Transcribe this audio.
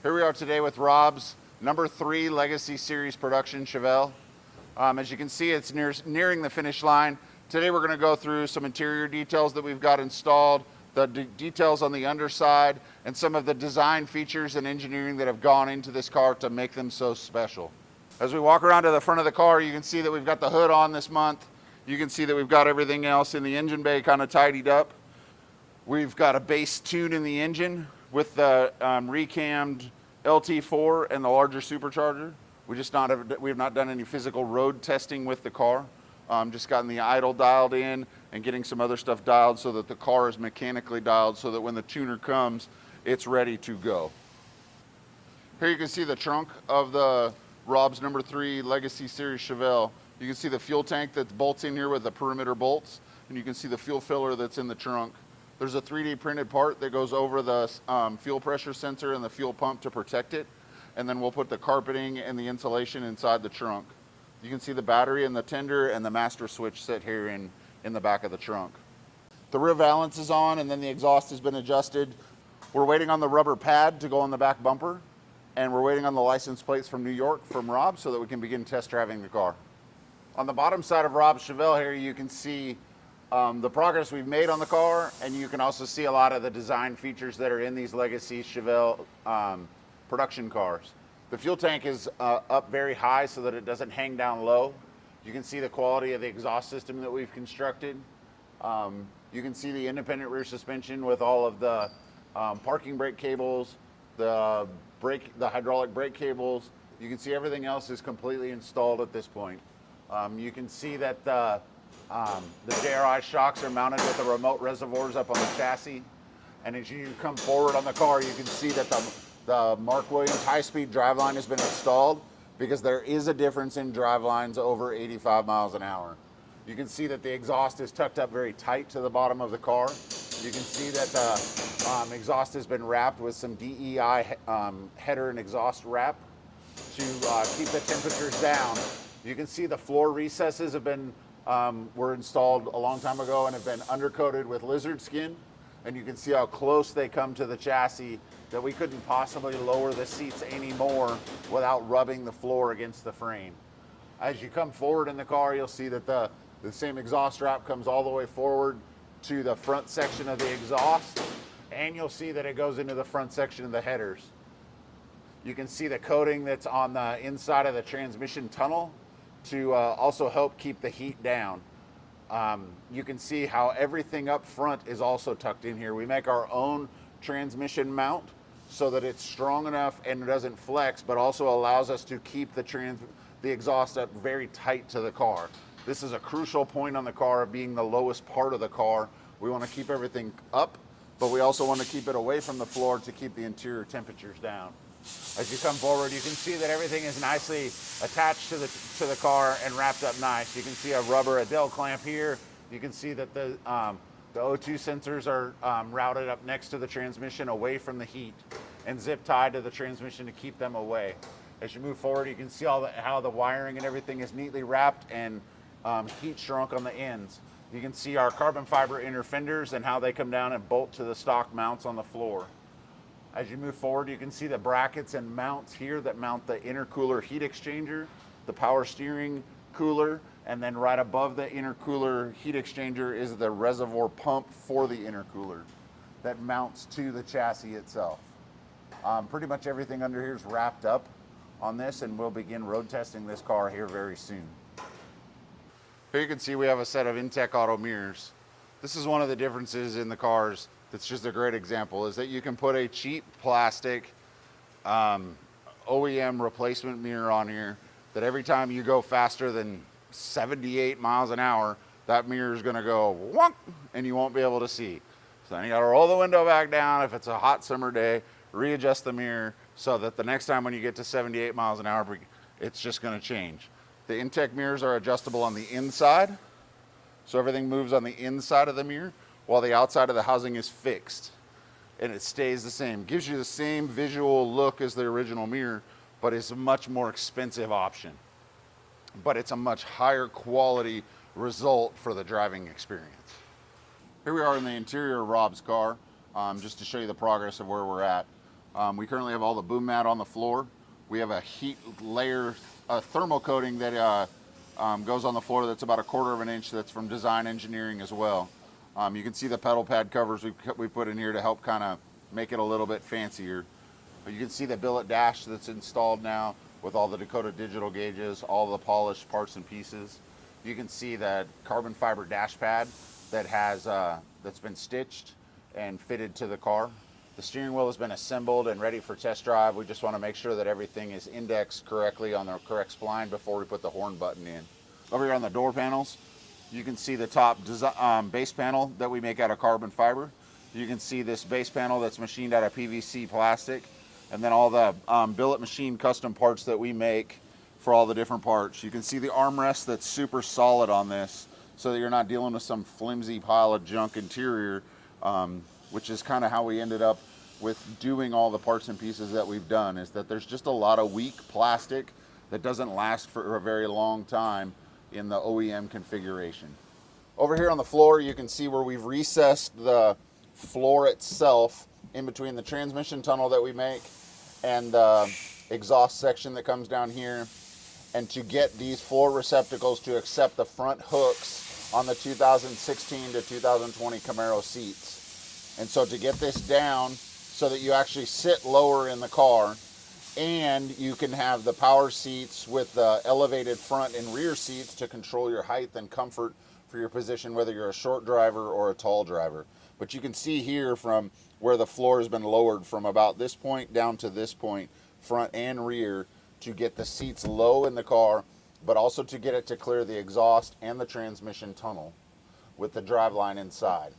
Here we are today with Rob's number 3 Legacy Series production Chevelle. As you can see, it's nearing the finish line. Today we're going to go through some interior details that we've got installed, the details on the underside, and some of the design features and engineering that have gone into this car to make them so special. As we walk around to the front of the car, you can see that we've got the hood on this month. You can see that we've got everything else in the engine bay kind of tidied up. We've got a base tune in the engine with the recammed LT4 and the larger supercharger. We have not done any physical road testing with the car. Just gotten the idle dialed in and getting some other stuff dialed so that the car is mechanically dialed so that when the tuner comes, it's ready to go. Here you can see the trunk of the Rob's number 3 Legacy Series Chevelle. You can see the fuel tank that bolts in here with the perimeter bolts, and you can see the fuel filler that's in the trunk. There's a 3D printed part that goes over the fuel pressure sensor and the fuel pump to protect it. And then we'll put the carpeting and the insulation inside the trunk. You can see the battery and the tender and the master switch sit here in the back of the trunk. The rear valance is on, and then the exhaust has been adjusted. We're waiting on the rubber pad to go on the back bumper, and we're waiting on the license plates from New York from Rob so that we can begin test driving the car. On the bottom side of Rob's Chevelle here, you can see the progress we've made on the car, and you can also see a lot of the design features that are in these Legacy Chevelle production cars. The fuel tank is up very high so that it doesn't hang down low. You can see the quality of the exhaust system that we've constructed. You can see the independent rear suspension with all of the parking brake cables, the hydraulic brake cables. You can see everything else is completely installed at this point. You can see that the JRI shocks are mounted with the remote reservoirs up on the chassis. And as you come forward on the car, you can see that the Mark Williams high-speed driveline has been installed because there is a difference in drivelines over 85 miles an hour. You can see that the exhaust is tucked up very tight to the bottom of the car. You can see that the exhaust has been wrapped with some DEI header and exhaust wrap to keep the temperatures down. You can see the floor recesses have been were installed a long time ago and have been undercoated with lizard skin, and you can see how close they come to the chassis that we couldn't possibly lower the seats anymore without rubbing the floor against the frame. As you come forward in the car, you'll see that the same exhaust wrap comes all the way forward to the front section of the exhaust, and you'll see that it goes into the front section of the headers. You can see the coating that's on the inside of the transmission tunnel to also help keep the heat down. You can see how everything up front is also tucked in here. We make our own transmission mount so that it's strong enough and it doesn't flex, but also allows us to keep the exhaust up very tight to the car. This is a crucial point on the car of being the lowest part of the car. We want to keep everything up, but we also want to keep it away from the floor to keep the interior temperatures down. As you come forward, you can see that everything is nicely attached to the car and wrapped up nice. You can see a rubber Adele clamp here. You can see that the O2 sensors are routed up next to the transmission away from the heat and zip tied to the transmission to keep them away. As you move forward, you can see how the wiring and everything is neatly wrapped and heat shrunk on the ends. You can see our carbon fiber inner fenders and how they come down and bolt to the stock mounts on the floor. As you move forward, you can see the brackets and mounts here that mount the intercooler heat exchanger, the power steering cooler, and then right above the intercooler heat exchanger is the reservoir pump for the intercooler that mounts to the chassis itself. Pretty much everything under here is wrapped up on this, and we'll begin road testing this car here very soon. Here you can see we have a set of Intech Auto mirrors. This is one of the differences in the cars that's just a great example, is that you can put a cheap plastic OEM replacement mirror on here that every time you go faster than 78 miles an hour, that mirror is going to go wonk and you won't be able to see. So then you got to roll the window back down if it's a hot summer day, readjust the mirror so that the next time when you get to 78 miles an hour, it's just going to change. The Intech mirrors are adjustable on the inside, so everything moves on the inside of the mirror, while the outside of the housing is fixed, and it stays the same. Gives you the same visual look as the original mirror, but it's a much more expensive option. But it's a much higher quality result for the driving experience. Here we are in the interior of Rob's car, just to show you the progress of where we're at. We currently have all the boom mat on the floor. We have a heat layer, a thermal coating that goes on the floor that's about 1/4 of an inch, that's from design engineering as well. You can see the pedal pad covers we put in here to help kind of make it a little bit fancier. But you can see the billet dash that's installed now with all the Dakota Digital gauges, all the polished parts and pieces. You can see that carbon fiber dash pad that has that's been stitched and fitted to the car. The steering wheel has been assembled and ready for test drive. We just want to make sure that everything is indexed correctly on the correct spline before we put the horn button in. Over here on the door panels, you can see the top base panel that we make out of carbon fiber. You can see this base panel that's machined out of PVC plastic, and then all the billet machine custom parts that we make for all the different parts. You can see the armrest that's super solid on this, so that you're not dealing with some flimsy pile of junk interior, which is kind of how we ended up with doing all the parts and pieces that we've done, is that there's just a lot of weak plastic that doesn't last for a very long time in the OEM configuration. Over here on the floor, you can see where we've recessed the floor itself in between the transmission tunnel that we make and the exhaust section that comes down here, and to get these floor receptacles to accept the front hooks on the 2016 to 2020 Camaro seats. And so to get this down so that you actually sit lower in the car, and you can have the power seats with the elevated front and rear seats to control your height and comfort for your position, whether you're a short driver or a tall driver. But you can see here from where the floor has been lowered from about this point down to this point, front and rear, to get the seats low in the car, but also to get it to clear the exhaust and the transmission tunnel with the driveline inside.